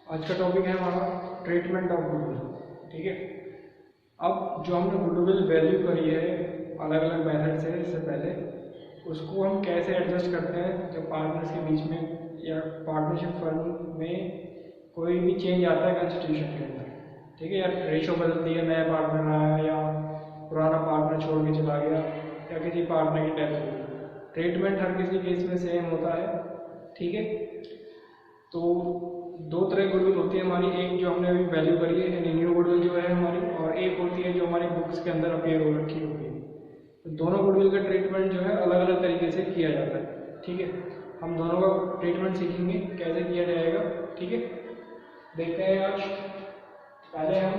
आज का टॉपिक है हमारा ट्रीटमेंट ऑफ गुडविल। ठीक है, अब जो हमने गुडविल वैल्यू करी है अलग अलग मेथड से, इससे पहले उसको हम कैसे एडजस्ट करते हैं जब पार्टनर्स के बीच में या पार्टनरशिप फर्म में कोई भी चेंज आता है कॉन्स्टिट्यूशन के अंदर। ठीक है, या रेशो बदलती है, नया पार्टनर आया या पुराना पार्टनर छोड़ के चला गया या किसी पार्टनर की डेथ हो गई, ट्रीटमेंट हर किसी केस में सेम होता है। ठीक है, तो दो तरह गुडविल होती है हमारी, एक जो हमने अभी वैल्यू करी है यानी न्यू गुडविल जो है हमारी, और एक होती है जो हमारी बुक्स के अंदर अपीयर हो रखी होती है। तो दोनों गुडविल का ट्रीटमेंट जो है अलग अलग तरीके से किया जाता है। ठीक है, हम दोनों का ट्रीटमेंट सीखेंगे कैसे किया जाएगा। ठीक है, देखते हैं आज। पहले हम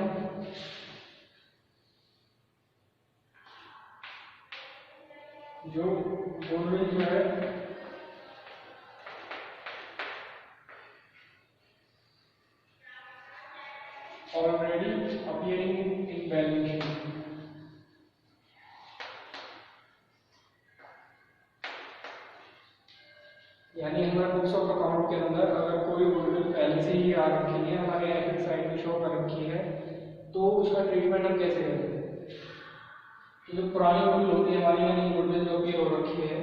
जो गुडविल जो है ऑलरेडी अपीयरिंग इन वैल्यूएशन, यानी हमारे बुक्स ऑफ अकाउंट के अंदर अगर कोई गुडविल पहले से ही आ रखी है, हमारे एसेट साइड में शो कर रखी है, तो उसका ट्रीटमेंट हम कैसे करेंगे। तो जो पुरानी गुडविल होती है हमारी, यानी गुडविल जो भी हो रखी है,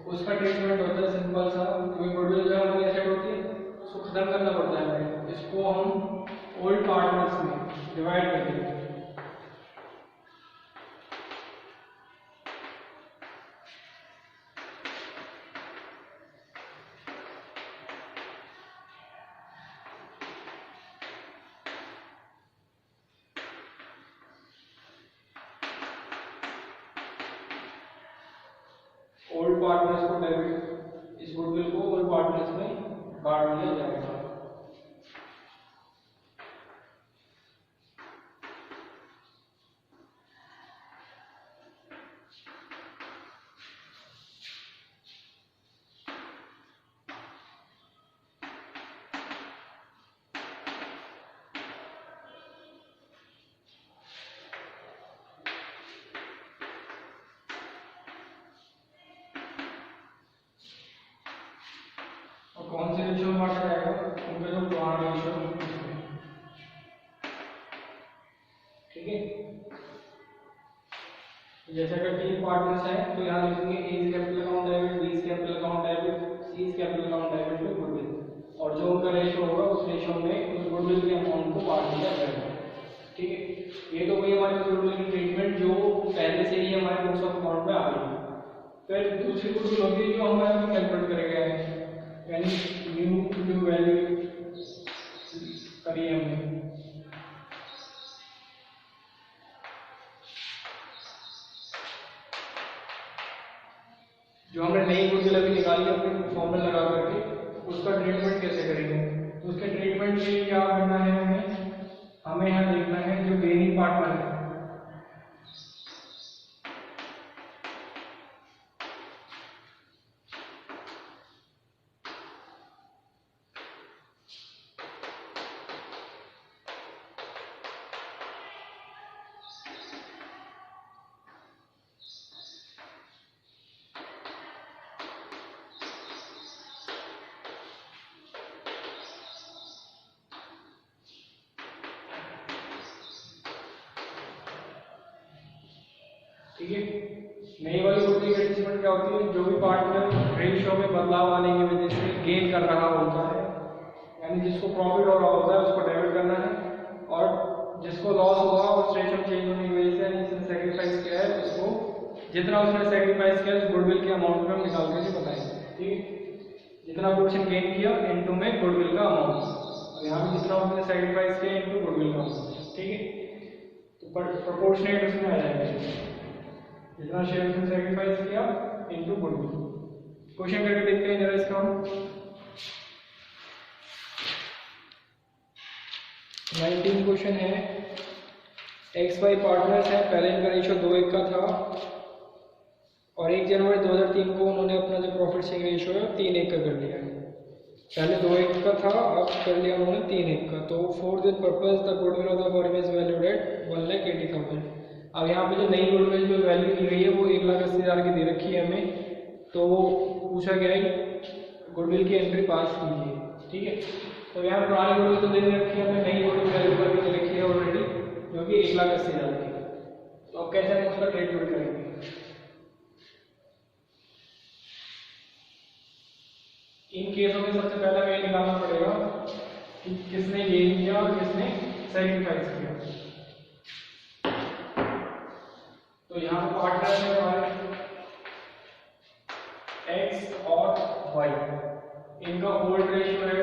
उसका ट्रीटमेंट होता है सिंपल सा। कोई गुडविल जो हमारी एसेट होती है उसको खत्म करना पड़ता है, इसको हम ओल्ड पार्टनर्स में डिवाइड कर देते हैं। ओल्ड पार्टनर्स को डेबिट, इस गुडविल को ओल्ड पार्टनर्स में बांट दिया जाएगा। और कौन से रेशियो में बांटा जाएगा, उनका जो पुराना रेशियो उसमें। ठीक है, जैसे अगर 3 पार्टनर्स हैं तो यहाँ लिखेंगे A is capital account debit, B is capital account debit, C is capital account debit to goodwill, और जो उनका रेशियो होगा उस रेशियो में उस गुडविल के अमाउंट को बांट दिया जाएगा। ठीक है, ये तो वही हमारी गुडविल की ट्रीटमेंट जो पहले से ही हमारे बुक्स ऑफ अकाउंट में आ रही है। फिर दूसरी गुडविल होती है जो हमारे कैलकुलेट करेंगे, यानी न्यू वैल्यू करी हमने। जो हमने नई गुडविल अभी निकाली अपने फॉर्मूला लगा करके, उसका ट्रीटमेंट कैसे करेंगे। तो उसके ट्रीटमेंट के लिए क्या करना है, हमें यहाँ देखना है जो गेनिंग पार्टनर है, ठीक है। नई वाली गुडविल की एडजस्टमेंट क्या होती है, जो भी पार्टनर रेशियो में बदलाव आने की वजह से गेन कर रहा होता है, यानी जिसको प्रॉफिट हो रहा होता है उसको डेबिट करना है, और जिसको लॉस हुआ उस रेशियो में चेंज होने की वजह से यानी इसने सेक्रीफाइस किया है, उसको जितना उसने सेक्रीफाइस किया उस गुडविल के अमाउंट में हम निकाल करके बताएंगे। ठीक है, जितना पोर्शन गेन किया इनटू में गुडविल का अमाउंट, और यहाँ भी जितना उसने सेक्रीफाइस किया इनटू गुडविल का अमाउंट। ठीक है, तो प्रोपोर्शनेट उसमें आ जाएगा, जितना शेयर उसने सैक्रिफाइस किया इनटू गुडविल। क्वेश्चन करके देखते हैं जरा इसका। 19 क्वेश्चन है, एक्स वाई पार्टनर्स हैं, पहले इनका रेशियो 2:1 का था और 1 जनवरी 2003 को उन्होंने अपना जो प्रॉफिट शेयरिंग रेशियो है 3:1 का कर लिया है। पहले 2:1 का था, अब कर लिया उन्होंने 3:1 का। तो for this purpose the goodwill of the firm is valued at 1,80,000। अब यहाँ पे जो नई गुडविल जो वैल्यू की गई है वो 1,80,000 80,000 की दे रखी है हमें, तो वो पूछा गया है गुडविल की एंट्री पास कीजिए। ठीक है, तो यहाँ पुरानी गुडविल तो दे रखी है हमें, नई गुडविल वैल्यू पर भी दे रखी है ऑलरेडी, जो कि 1,80,000 की। तो अब कैसे हम उसका ट्रीटमेंट करेंगे? इन केसों में सबसे पहले हमें निकालना पड़ेगा कि किसने गेन किया और किसने सैक्रिफाइस किया। तो यहाँ पे पार्टनर है हमारे एक्स और वाई, इनका ओल्ड रेशियो है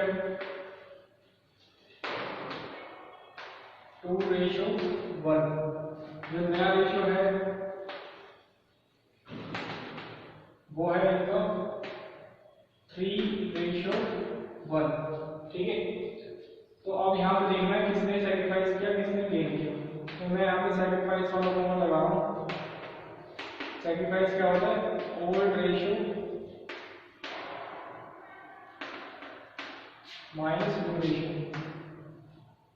2:1। जो नया रेशियो है वो है इनका 3:1। ठीक है, तो अब यहाँ पे देखना है किसने सैक्रिफाइस किया किसने गेन किया। तो मैं यहाँ पे सैक्रिफाइस वाला फॉर्मूला लगा रहा हूँ। सैक्रिफाइस क्या होता है? Old ratio minus new ratio,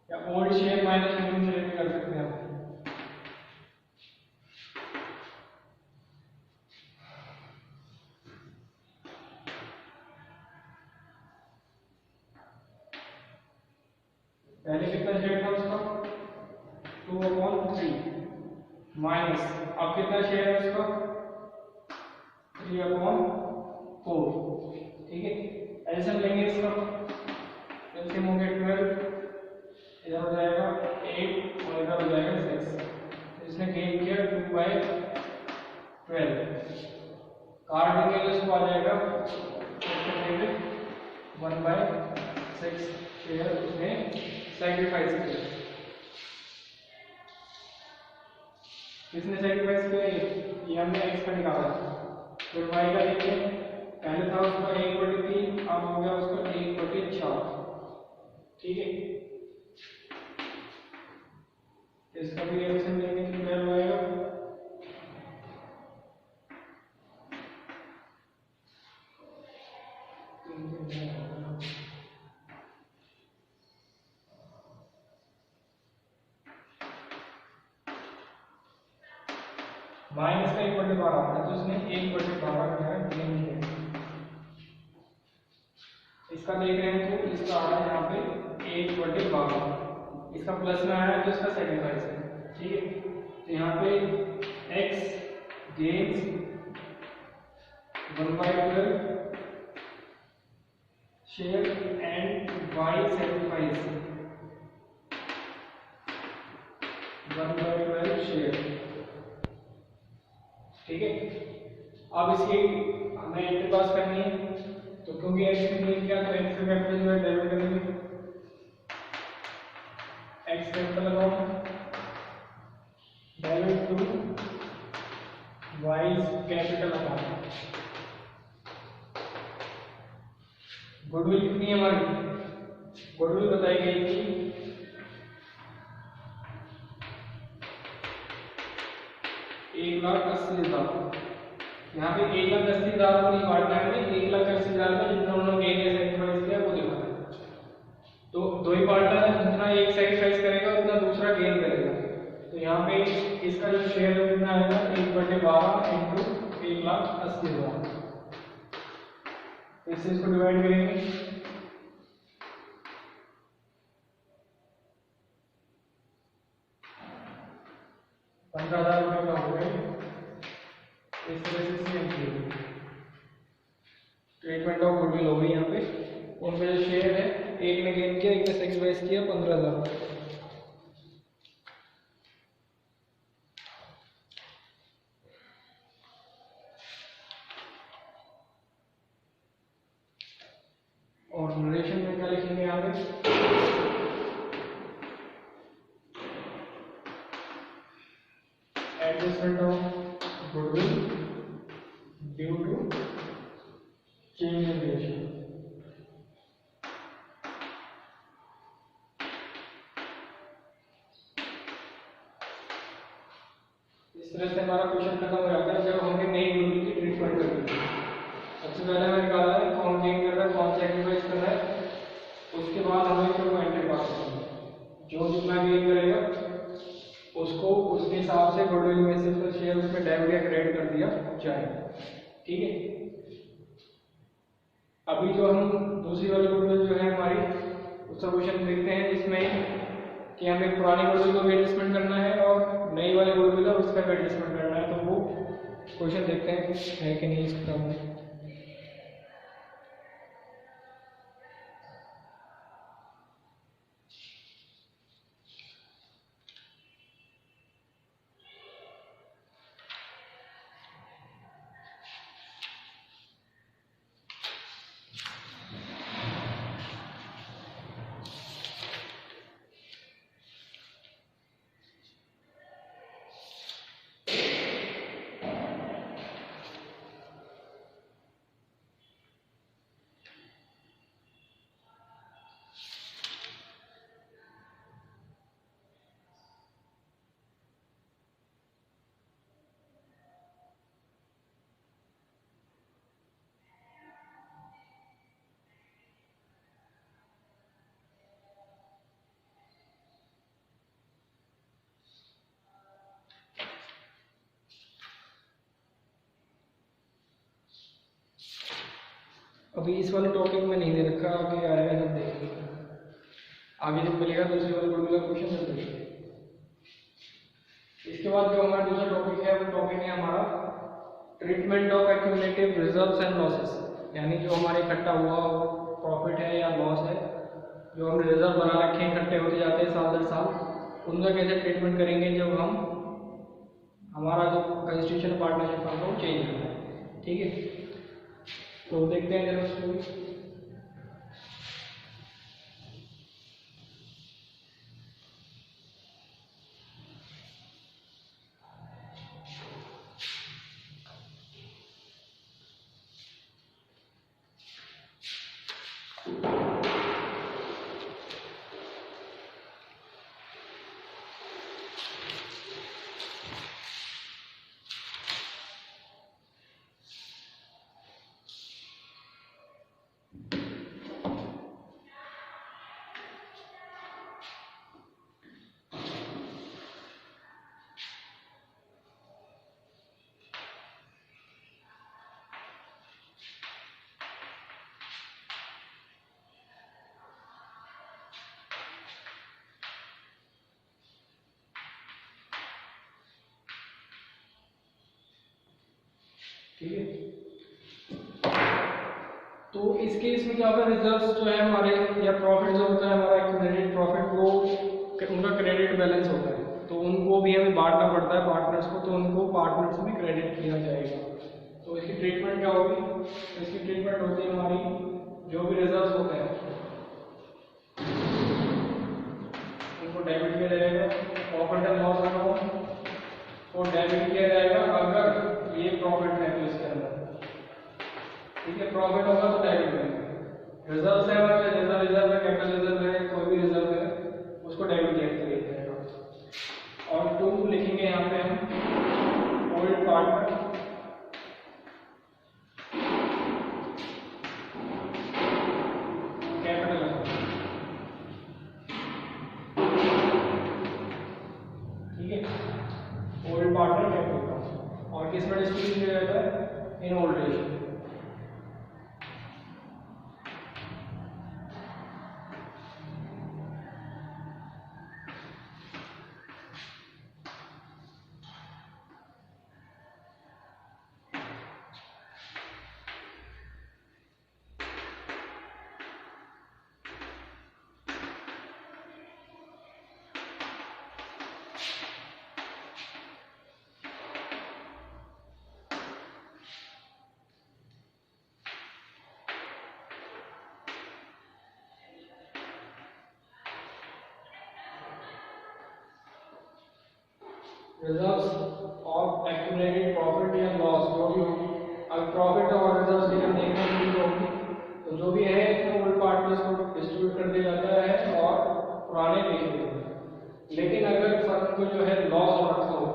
या old share minus new share भी कर सकते हैं आप। पहले कितना शेयर था उसका? 2/3 माइनस, अब कितना शेयर है उसका? 3/4। ठीक है, एलसीएम लेंगे इसका, एलसीएम हो गया 12, इधर हो जाएगा 8 और इधर हो जाएगा 6। इसने गेन किया 2/12, काट देंगे तो इसको आ जाएगा 1/6 शेयर उसने सैक्रिफाइस किया। किसने सैक्रिफाइस किया? ये हमने एक्स का निकाला। फिर वाई का देखिए, पहले था उसका 1/3, अब हो गया उसका 1/4। ठीक है, इसका भी रिएक्शन लेंगे तो क्या आएगा? माइनस का 1/12 है, तो उसने 1/12 का गेन किया। इसका देख रहे हैं तो इसका आ रहा है यहाँ पे 1/12, इसका प्लस में आ रहा है तो इसका सैक्रिफाइस है। ठीक है, तो यहाँ पे x gains 1/12 share and y sacrifice 1/12 share. ठीक है, अब इसकी हमें एंट्री पास करनी है, तो क्योंकि x ने गेन किया तो x का कैपिटल जो है डेबिट करेंगे, x कैपिटल लगाओ debit to y capital amount. Goodwill कितनी है हमारी? गुडविल बताई गई थी 1,80,000। यहाँ पे 1,80,000 को नहीं बांटना है, 1,80,000 में जितना उन्होंने गेन या सैक्रिफाइस किया वो दिखाना है। तो दो ही बांटना है, जितना एक सैक्रिफाइस करेगा उतना दूसरा गेन करेगा। तो यहाँ पे इसका जो शेयर है कितना आएगा? 1/12 इंटू 1,80,000। इससे इसको डिवाइड करेंगे, ₹15,000 का हो गया। इस तरह से सेम ट्रीटमेंट ऑफ गुडविल हो गई। यहाँ पे उनका जो शेयर है, एक ने गेन किया एक ने सैक्रिफाइस किया 15,000। और नरेशन में क्या लिखेंगे यहाँ पे? Adjustment of goodwill due to change in ratio. इस तरह से हमारा क्वेश्चन खत्म हो जाता है जब हमने नई गुडविल की ट्रीटमेंट करनी है। सबसे पहले हमें निकाला है कौन गेन कर रहा है कौन सैक्रिफाइस कर रहा है, उसके बाद हमें जो एंट्री पास करनी है। जो जितना गेन करेगा उसको उसके हिसाब से गुडविल में से उसका शेयर उसमें डेबिट या क्रेडिट कर दिया जाए। ठीक है, अभी जो हम दूसरी वाली गुडविल जो है हमारी उसका क्वेश्चन देखते हैं, जिसमें कि हमें पुरानी गुडविल को भी एडजस्टमेंट करना है और नई वाली गुडविल है उसका भी एडजस्टमेंट करना है। तो वो क्वेश्चन देखते हैं है कि नहीं इस किताब में। अभी इस वाले टॉपिक में नहीं दे रखा, आगे आएगा जब देखेंगे, आगे जब मिलेगा दूसरी वाली गुडविल का क्वेश्चन जब देखेंगे। इसके बाद जो हमारा दूसरा टॉपिक है वो टॉपिक है हमारा treatment of accumulative reserves and losses, यानी जो हमारे इकट्ठा हुआ प्रॉफिट है या लॉस है, जो हमने रिजर्व बना रखे हैं इकट्ठे होते जाते हैं साल दर साल, उनका कैसे ट्रीटमेंट करेंगे जब हम हमारा जो कंस्टिट्यूशन पार्टनरशिप का वो चेंज होता है। ठीक है, तो देखते हैं जरा उसको। ठीक है, तो इस केस में क्या होगा, रिजर्व्स जो है हमारे या प्रॉफिट जो होता है हमारा एक्यूमुलेटेड प्रॉफिट, वो उनका क्रेडिट बैलेंस होता है, तो उनको भी हमें बांटना पड़ता है पार्टनर्स को, तो उनको पार्टनर्स में क्रेडिट किया जाएगा। तो इसकी ट्रीटमेंट क्या होगी, तो इसकी ट्रीटमेंट होती है हमारी जो भी रिजर्व्स होते हैं उनको डेबिट किया जाएगा, प्रॉफिट एंड लॉस अकाउंट और डेबिट किया जाएगा अगर ये प्रॉफिट है तो इसके अंदर। ठीक है, प्रॉफिट होगा तो डेबिट में, रिजर्व है हमारे जैसा रिजर्व है, कैपिटल रिजर्व है, कोई भी रिजर्व है उसको डेबिट किया जाएगा। और टू लिखेंगे यहाँ पे हम ओल्ड पार्टनर कैपिटल, ठीक है, ओल्ड पार्टनर कैपिटल, और किस में डिस्ट्रीब्यूट किया जाता है, in old ratio. Reserves of accumulated profit या लॉस जो भी होगी, अगर प्रॉफिट और रिजर्व्स की हम देखने की होगी तो जो भी है इसमें ओल्ड पार्टनर्स को डिस्ट्रीब्यूट कर दिया जाता है और पुराने बेच दिए जाते हैं। लेकिन अगर फर्म को जो है लॉस हो रखा हो,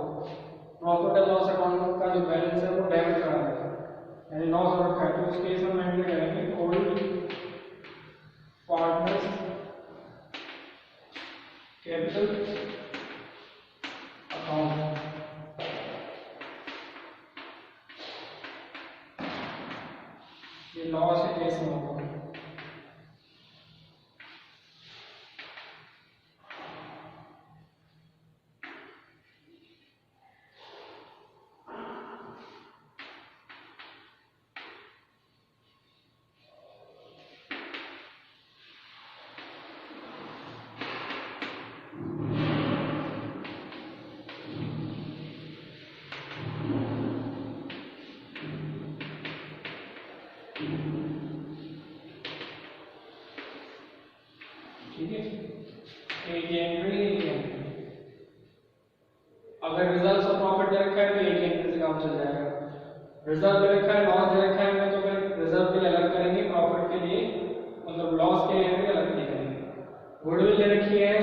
प्रॉफिट एंड लॉस अकाउंट का जो बैलेंस है वो डेबिट करा है, यानी लॉस हो रखा है, तो उस केस में मेंटेन करेंगे ओल्ड पार्टनर्स कैपिटल ये लॉस के केस में होगा। ठीक है, एक एंट्री अगर रिजल्ट ऑफ प्रॉफिट दे रखा है तो एक एंट्री से काम चल जाएगा। रिजर्व दे रखा है, लॉस दे रखा है तो फिर रिजर्व के लिए अलग करेंगे, प्रॉफिट के लिए मतलब लॉस के लिए एंट्री अलग करेंगे। गुडविल दे रखी है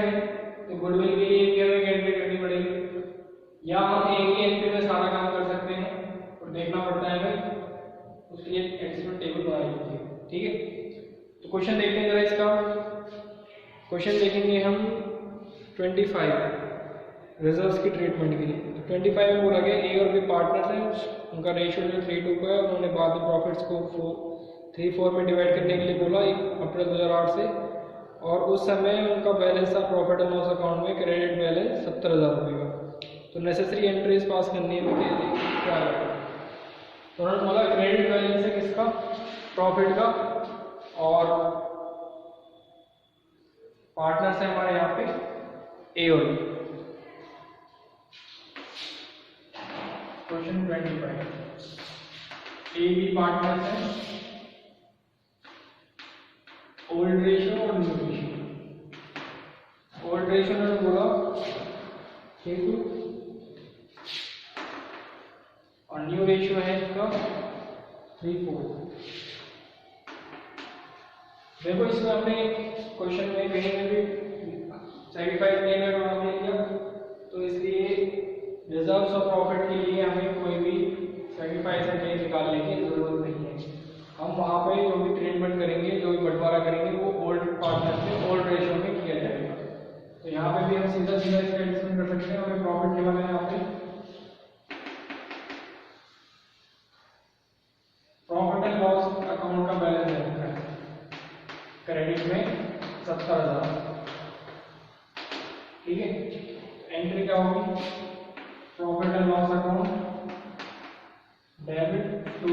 तो गुडविल के लिए भी हमें एंट्री करनी पड़ेगी, या हम एक ही एंट्री में सारा काम कर सकते हैं और देखना पड़ता है हमें, उसके लिए एक्सेल टेबल बनानी होती है। ठीक है, तो क्वेश्चन देखते हैं जरा इसका। क्वेश्चन देखेंगे हम 25 रिजर्व्स की ट्रीटमेंट के लिए। तो 25 में बोला गया ए और बी पार्टनर्स हैं, उनका रेशियो जो 3:2 का है, उन्होंने बाद में प्रॉफिट्स को 3-4 में डिवाइड करने के लिए बोला 1 अप्रैल 2008 से, और उस समय उनका बैलेंस था प्रॉफिट एंड लॉस अकाउंट में क्रेडिट बैलेंस 70,000 रुपये का। तो नेसेसरी एंट्रीज पास करनी है क्या है, तो उन्होंने बोला क्रेडिट बैलेंस है किसका, प्रॉफिट का, और पार्टनर्स है हमारे यहाँ पे ए और B. Question 25 A B partners है, ओल्ड रेशियो और न्यू रेशियो। ओल्ड रेशियो ने बोला 3:2 और न्यू रेशियो है इसका 3:4। देखो इसमें हमने क्वेश्चन में कहीं में भी सैक्रिफाइस नहीं करना किया, तो इसलिए रिजर्व्स ऑफ प्रॉफिट के लिए हमें कोई भी सैक्रिफाइस नहीं निकालने की जरूरत नहीं है। हम वहाँ पे जो भी ट्रीटमेंट करेंगे, जो भी बंटवारा करेंगे, वो ओल्ड पार्टनर में ओल्ड रेशियो में किया जाएगा। तो यहाँ पे भी हम सीधा सीधा इसका एडजस्टमेंट कर सकते हैं। हमें प्रॉफिट लेवल है यहाँ पे, प्रॉफिट एंड लॉस अकाउंट का बैलेंस है क्रेडिट में 70,000। ठीक है, एंट्री क्या होगी, profit and loss account debit to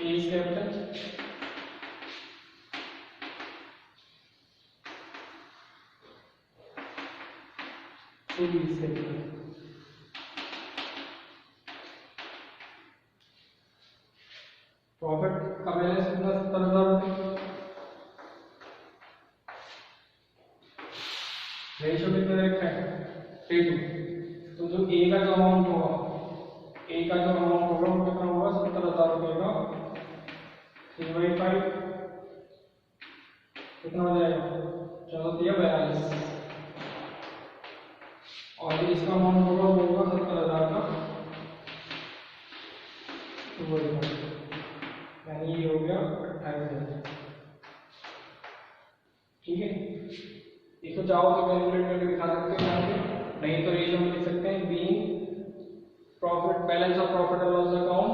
A's capital to lease capital. Profit का बैलेंस कितना, 70,000 रुपये। रेशियो कितना रखा है, 3:2। तो जो ए का जो अमाउंट होगा, ए का जो अमाउंट होगा वो कितना होगा, 70,000 रुपये का 3/5 कितना हो जाएगा, 14,42। और इसका अमाउंट होगा वो होगा 70,000 का 2/5, यानी ये हो गया 28,000। ठीक है, इसको चाहो तो कैलकुलेट करके दिखा सकते हैं, नहीं तो रेशियो में लिख सकते हैं being profit balance of profit and loss account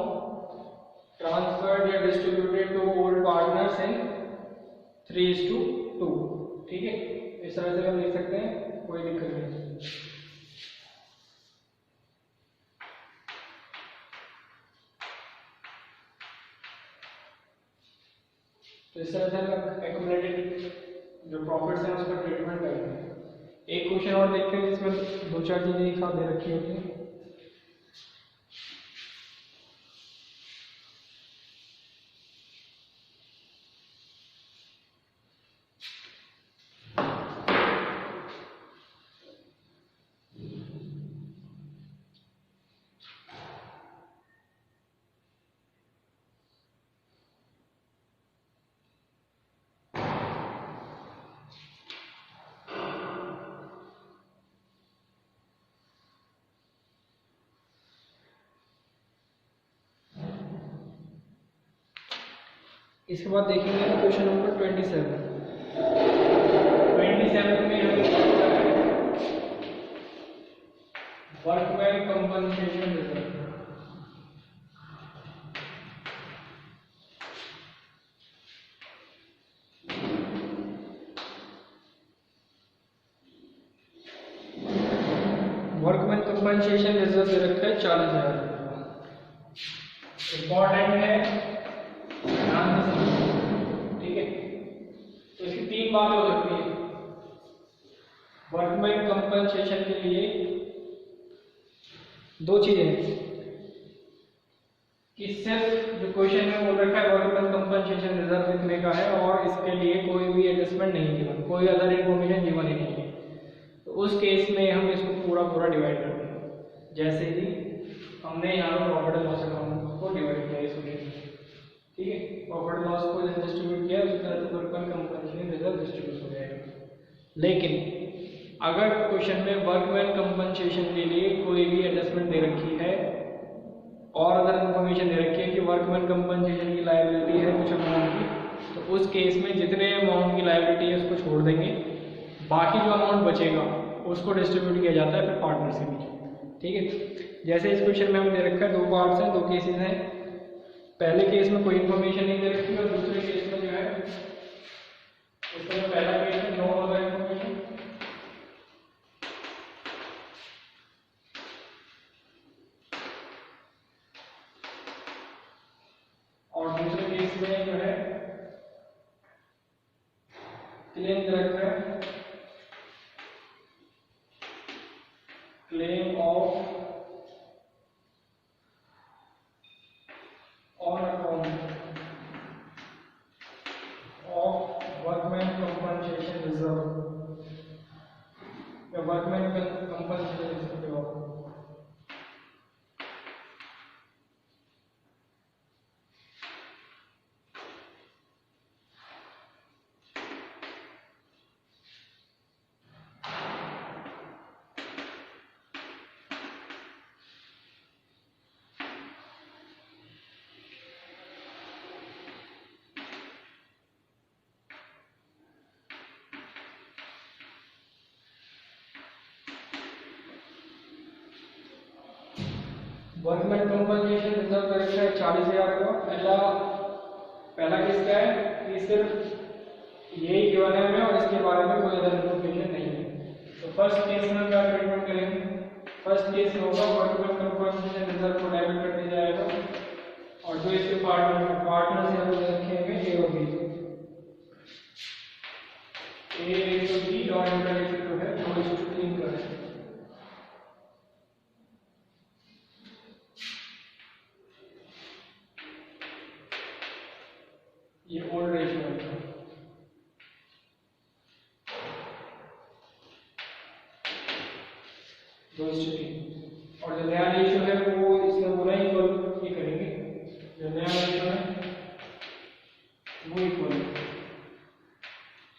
transferred या distributed to old partners in 3:2। ठीक है, इस तरह से हम लिख सकते हैं, कोई दिक्कत नहीं। तो इस तरह से एक्यूमुलेटेड जो प्रॉफिट्स हैं उसका ट्रीटमेंट करते हैं। एक क्वेश्चन और देखते हैं जिसमें 2-4 चीजें एक साथ दे रखी होती हैं। इसके बाद देखेंगे क्वेश्चन नंबर 27 में workman compensation reserve. Compensation reserve दे रखा है 40,000। इम्पोर्टेंट है, ध्यान से समझिए, ठीक है। तो इसकी 3 बातें हो सकती है। वर्कमैन कंपनसेशन के लिए 2 चीजें हैं कि सिर्फ जो क्वेश्चन में बोल रखा है वर्कमैन कंपनसेशन रिजर्व कितने का है और इसके लिए कोई भी एडजस्टमेंट नहीं गिवन, कोई अदर इन्फॉर्मेशन गिवन ही नहीं है, तो उस केस में हम इसको पूरा डिवाइड करते हैं। जैसे कि हमने यहाँ पर प्रॉफिट एंड लॉस अकाउंट को डिवाइड किया इसमें, ठीक है। प्रॉफिट लॉस को जैसे डिस्ट्रीब्यूट किया उसी तरह से वर्कमैन कंपनसेशन रिजर्व डिस्ट्रीब्यूट हो जाएगा। लेकिन अगर क्वेश्चन में वर्कमैन कंपनसेशन के लिए कोई भी एडजस्टमेंट दे रखी है और अदर इन्फॉर्मेशन दे रखी है कि वर्कमैन कंपनसेशन की लायबिलिटी है कुछ अमाउंट की, तो उस केस में जितने अमाउंट की लायबिलिटी है उसको छोड़ देंगे, बाकी जो अमाउंट बचेगा उसको डिस्ट्रीब्यूट किया जाता है फिर पार्टनर के बीच, ठीक है। जैसे इस क्वेश्चन में हमें दे रखा है 2 पार्ट्स हैं, 2 केसेस हैं। पहले केस में कोई इन्फॉर्मेशन नहीं दे रखी और दूसरे केस में जो है उसमें पहला केस में नो अदर इन्फॉर्मेशन और दूसरे केस में जो है क्लेम दे रखा है, claim of on account of workman compensation reserve या workman compensation reserve. Workman compensation reserve कर रखा है 40,000 का। पहला केस क्या है कि सिर्फ यही गिवन है हमें और इसके बारे में कोई अदर इन्फॉर्मेशन नहीं है। तो फर्स्ट केस में क्या ट्रीटमेंट करेंगे? फर्स्ट केस में होगा वर्कमैन कंपनसेशन रिजर्व को डेबिट कर दिया जाएगा और जो इसके पार्टनर से हम रखेंगे ए और बी, ए तो बी और इनका रेशियो है 2:3 का है। ये ओल्ड रेशियो है, और जो नया रेशियो है वो इसने बोला इक्वल ये करेंगे, जो नया रेशियो है वो इक्वल है,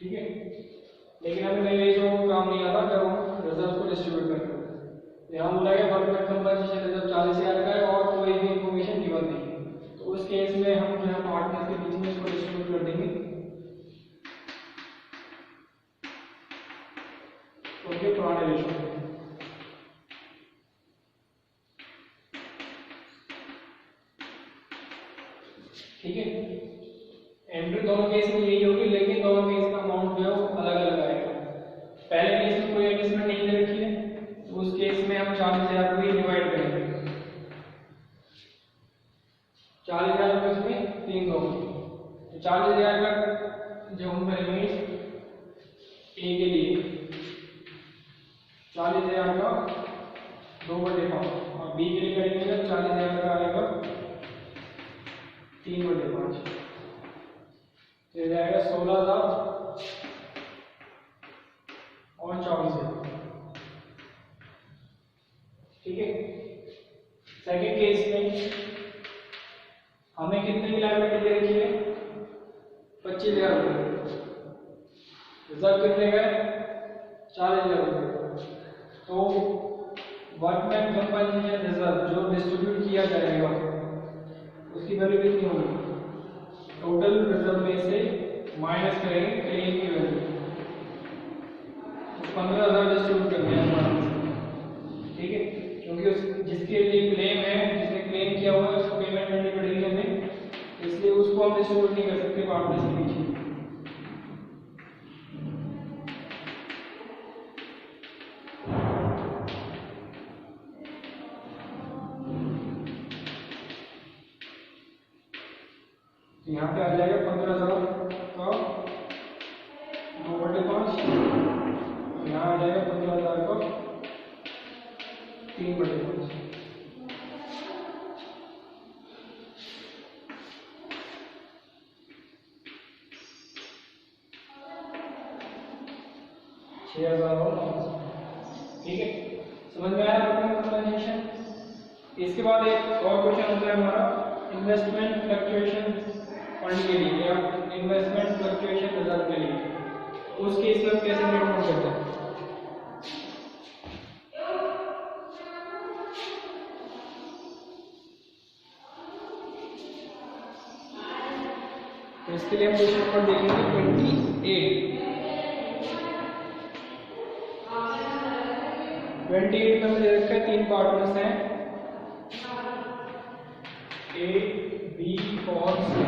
ठीक है। लेकिन हमें नए रेशियो को काम नहीं आता जब हम रिजर्व को डिस्ट्रीब्यूट करते हैं। यहाँ बोला गया वर्कमैन कंपनसेशन रिजर्व 40,000 का है और कोई भी इंफॉर्मेशन गिवन नहीं है, तो उस केस में हम जो है पार्टनर के बीच में इसको डिस्ट्रीब्यूट कर देंगे उनके पुराने रेशियो में, ठीक है। एंट्री दोनों केस में यही होगी, लेकिन दोनों केस का अमाउंट जो है वो अलग अलग आएगा। पहले केस में कोई एडजस्टमेंट नहीं दे रखी है, तो उस केस में हम 40,000 को ही डिवाइड करेंगे। 40,000 रुपये उसमें 3 होंगे, तो 40,000 का जो हम करेंगे ए के लिए 40,000 का 2/5 और बी के लिए करेंगे तो 40,000 का आएगा 3/5, तो जाएगा 16,000 और 24,000, ठीक है। सेकेंड केस में हमें कितने की लायबिलिटी दे रखी है? 25,000 रुपये। रिजर्व कितने का है? 40,000 रुपये। तो वर्कमैन कंपनसेशन रिजर्व जो डिस्ट्रीब्यूट किया जाएगा उसकी वैल्यू कितनी होगी? टोटल रिजर्व में से माइनस करेंगे क्लेम की वैल्यू, तो 15,000 डिस्ट्रीब्यूट करते हैं हमारे, ठीक है। क्योंकि उस जिसके लिए क्लेम है, जिसने क्लेम किया हुआ है उसको पेमेंट करनी पड़ेगी हमें, इसलिए उसको हम डिस्ट्रीब्यूट नहीं कर सकते पार्टनर्स के बीच। तो यहाँ पे आ जाएगा 15,000 का 2/5, यहाँ आ जाएगा 15,000 का 3/5। ठीक है, समझ में आया ट्रांजेक्शन। इसके बाद एक और क्वेश्चन होता है हमारा इन्वेस्टमेंट फ्लक्चुएशन फंड के लिए या इन्वेस्टमेंट फ्लक्चुएशन रिजर्व के लिए, उस केस में हम कैसे ट्रीटमेंट करते हैं। तो इसके लिए हम क्वेश्चन नंबर देखेंगे 28 में हमें दे रखा है 3 पार्टनर्स हैं ए बी और सी।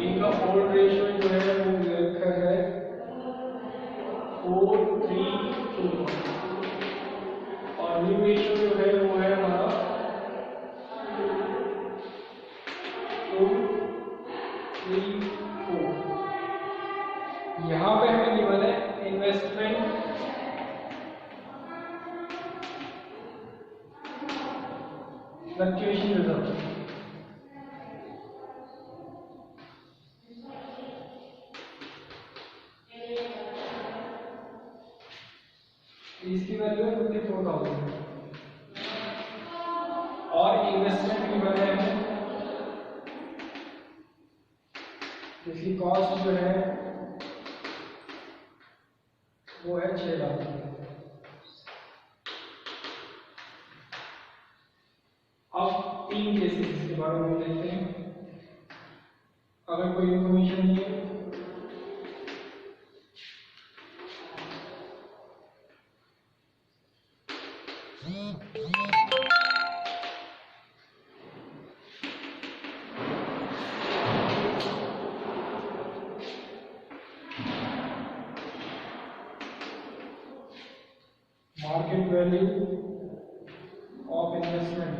इनका फोल्ड रेशियो जो है वो दे रखा है 4:3:2 और न्यू रेशियो जो है वो है हमारा 2:3:4। यहाँ पे हमें गिवन है इन्वेस्टमेंट फ्लक्चुएशन रिजर्व। इसकी वैल्यू है 54,000 और इन्वेस्टमेंट की वैल्यू है, इसकी कॉस्ट जो है वो है 6 लाख। अब 3 केसेस के बारे में देखते हैं। अगर कोई इंफॉर्मेशन नहीं है market value of investment,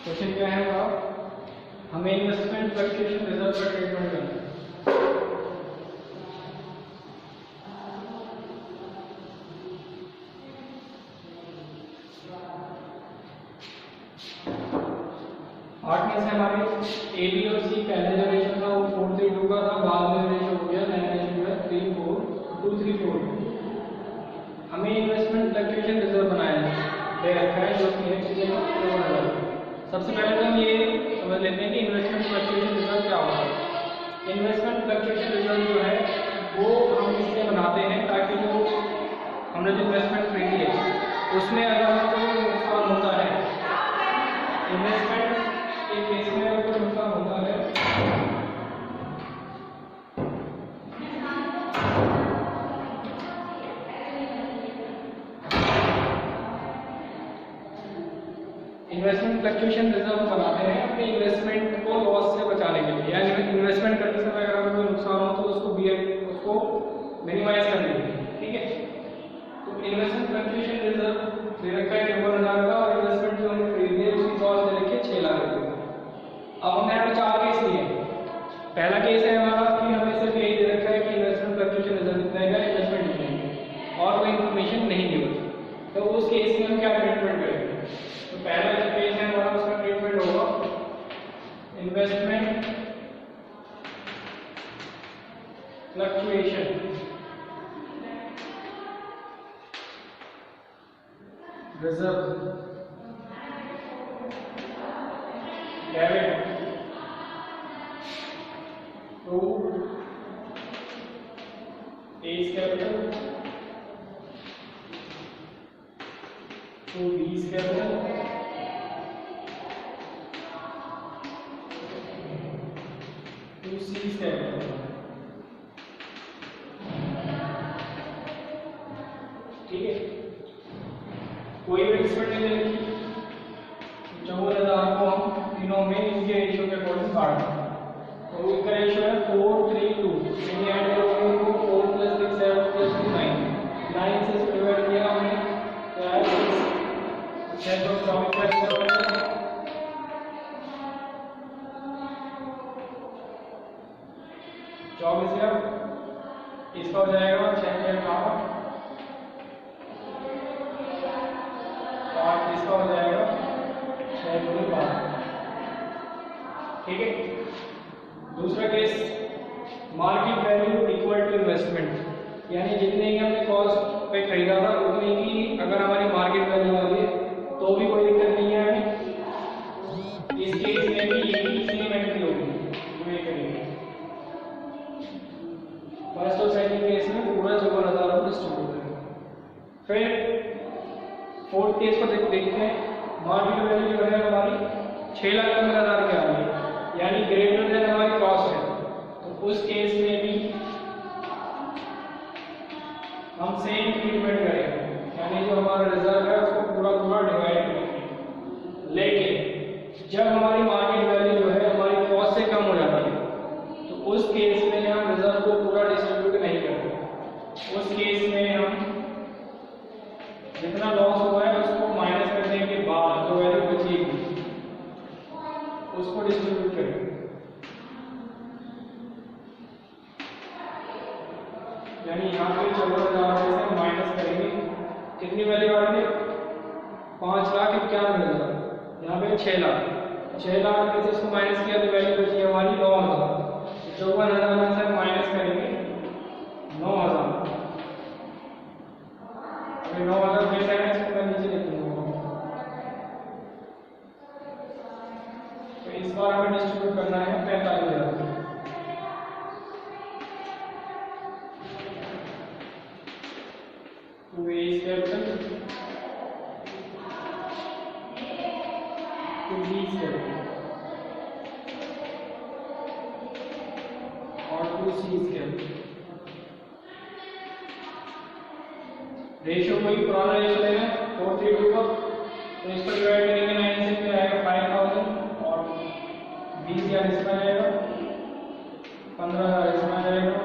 question क्या है हमें इन्वेस्टमेंट फ्लक्चुएशन रिजर्व का ट्रीटमेंट करना है। पार्टनर्स है हमारे ए बी और सी। पहले जो रेशियो था वो 4:3:2 का था, बाद में रेशियो हो गया नया रेशियो है 3:4 हमें इन्वेस्टमेंट फ्लक्चुएशन रिजर्व बनाया दे रखा है जो कि है सबसे पहले तो हम ये समझ लेते हैं कि इन्वेस्टमेंट फ्लक्चुएशन रिजर्व क्या होता है। इन्वेस्टमेंट फ्लक्चुएशन रिजर्व जो है वो हम इसलिए बनाते हैं ताकि जो हमने जो इन्वेस्टमेंट खरीदी है उसमें अगर कोई नुकसान होता है, इन्वेस्टमेंट के केस में अगर कोई नुकसान होता है इन्वेस्टमेंट फ्लक्चुएशन रिजर्व बनाते हैं अपने इन्वेस्टमेंट को लॉस से बचाने के लिए, यानी इन्वेस्टमेंट करते समय अगर कोई नुकसान हो तो उसको मिनिमाइज करने के लिए। ठीक है, तो इन्वेस्टमेंट फ्लक्चुएशन रिजर्व दे रखा है 54,000 का और इन्वेस्टमेंट जो हमने खरीदी है उसकी कॉस्ट दे रखी है 6 लाख रुपये। अब हमने यहाँ पे 4 केस लिए। पहला केस है हमारा कि हमें सिर्फ यही दे रखा है कि इन्वेस्टमेंट फ्लक्चुएशन रिजर्व कितना है, इन्वेस्टमेंट कितना है और कोई इन्फॉर्मेशन नहीं दी हुई, तो उस केस में हम क्या ट्रीटमेंट करेंगे। तो पहला जो केस है हमारा उसका ट्रीटमेंट होगा investment fluctuation reserve. Debit to A's capital to B's capital to C's capital। ठीक है, कोई भी डिस्प्यूट नहीं रहेगी। 54,000 को हम तीनों में इनके रेशियो के अकॉर्डिंग काट दें। तो इसका रेशियो है 4:3:2। यानी ऐड करोगे इनको 4 + 6 7 + 2 9 9 से डिवाइड किया हमने तो आया 6 तो 24 करोगे 24 का इसका हो जाएगा 6 6 8 8 इसका हो जाएगा 6 2 12। ठीक है, दूसरा case market value equal to investment, यानी जितने की हमने कॉस्ट पे खरीदा था उतने की अगर हमारी मार्केट वैल्यू आ रही है तो भी कोई दिक्कत नहीं है हमें। इस केस में भी यही सेम एंट्री होगी जो ये करेंगे। फर्स्ट और सेकंड केस में पूरा 54,000 को डिस्ट्रीब्यूट करेंगे। फिर फोर्थ केस को देखते हैं। मार्केट वैल्यू जो है हमारी 6,15,000 के आ रही है, यानी ग्रेटर देन हमारी कॉस्ट है। तो उस केस में भी हम सेम ट्रीटमेंट करेंगे, यानी जो हमारा रिजर्व है उसको पूरा पूरा डिवाइड करेंगे। लेकिन जब हमारी मार्केट वैल्यू जो है हमारी कॉस्ट से कम हो जाती है तो उस केस में हम रिजर्व को पूरा डिस्ट्रीब्यूट नहीं करते। उस केस में हम जितना लॉस हुआ है उसको माइनस करने के बाद जो वैल्यू बचेगी उसको डिस्ट्रीब्यूट करेंगे। यानी यहाँ पे 14,000 से माइनस करेंगे, कितनी वैल्यू आ रही है 5,91,000, यहाँ पे 6 लाख 6 लाख में से इसको माइनस किया तो वैल्यू बची हमारी 9,000। 54,000 में से माइनस करेंगे 9,000। अभी 9,000 कैसे है इसको मैं नीचे लिख दूंगा। तो इस बार हमें डिस्ट्रीब्यूट करना है 45,000। to A's capital to B's capital और to C's capital। रेशियो कोई पुराना रेशियो लेना 4:3:2 का, तो इस पर डिवाइड करेंगे 9 से फिर आएगा 5,000 और 20,000 इसमें आएगा 15,000 इसमें आएगा